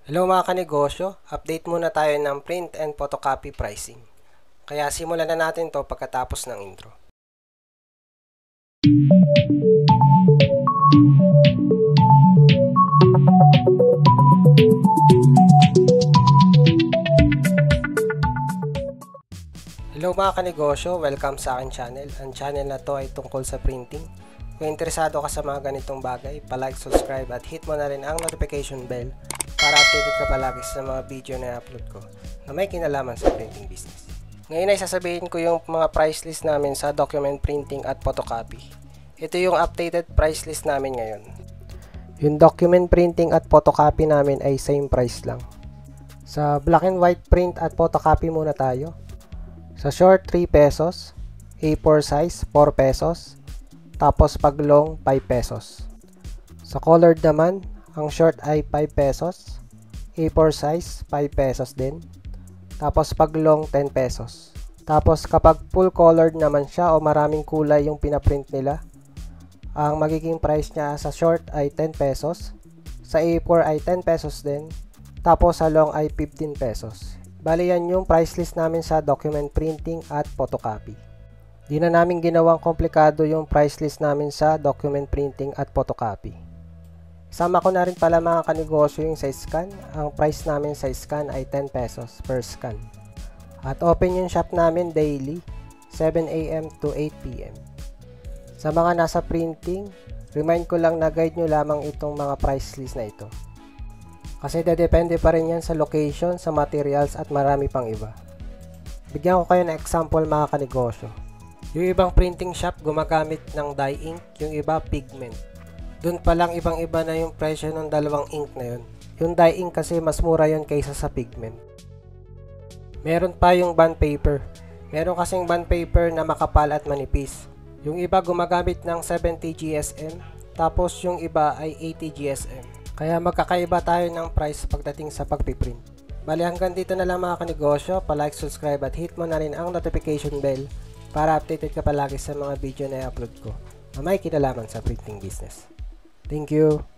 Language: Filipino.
Hello mga kanegosyo, update muna tayo ng print and photocopy pricing. Kaya simulan na natin to pagkatapos ng intro. Hello mga kanegosyo, welcome sa akin channel. Ang channel na to ay tungkol sa printing. Kung interesado ka sa mga ganitong bagay, palike, subscribe at hit mo na rin ang notification bell para updated ka palagi sa mga video na i-upload ko na may kinalaman sa printing business. Ngayon ay sasabihin ko yung mga price list namin sa document printing at photocopy. Ito yung updated price list namin ngayon. Yung document printing at photocopy namin ay same price lang. Sa black and white print at photocopy muna tayo. Sa short 3 pesos, A4 size 4 pesos, tapos pag long 5 pesos. Sa colored naman, ang short ay 5 pesos, A4 size 5 pesos din, tapos pag long 10 pesos. Tapos kapag full colored naman siya o maraming kulay yung pinaprint nila, ang magiging price niya sa short ay 10 pesos, sa A4 ay 10 pesos din, tapos sa long ay 15 pesos. Bali yan yung price list namin sa document printing at photocopy. Di na namin ginawang komplikado yung price list namin sa document printing at photocopy. Sama ko na rin pala mga kanegosyo yung sa scan. Ang price namin sa scan ay 10 pesos per scan. At open yung shop namin daily, 7 AM to 8 PM. Sa mga nasa printing, remind ko lang na guide nyo lamang itong mga price list na ito. Kasi depende pa rin yan sa location, sa materials at marami pang iba. Bigyan ko kayo ng example mga kanegosyo. Yung ibang printing shop gumagamit ng dye ink, yung iba pigment. Doon pa lang ibang-iba na yung presyo ng dalawang ink na yun. Yung dye ink kasi mas mura yun kaysa sa pigment. Meron pa yung bond paper. Meron kasing bond paper na makapal at manipis. Yung iba gumagamit ng 70 GSM, tapos yung iba ay 80 GSM. Kaya magkakaiba tayo ng price pagdating sa pagpiprint. Bali hanggang dito na lang mga kanegosyo, palike, subscribe at hit mo na rin ang notification bell para updated ka palagi sa mga video na i-upload ko na may kinalaman sa printing business. Thank you!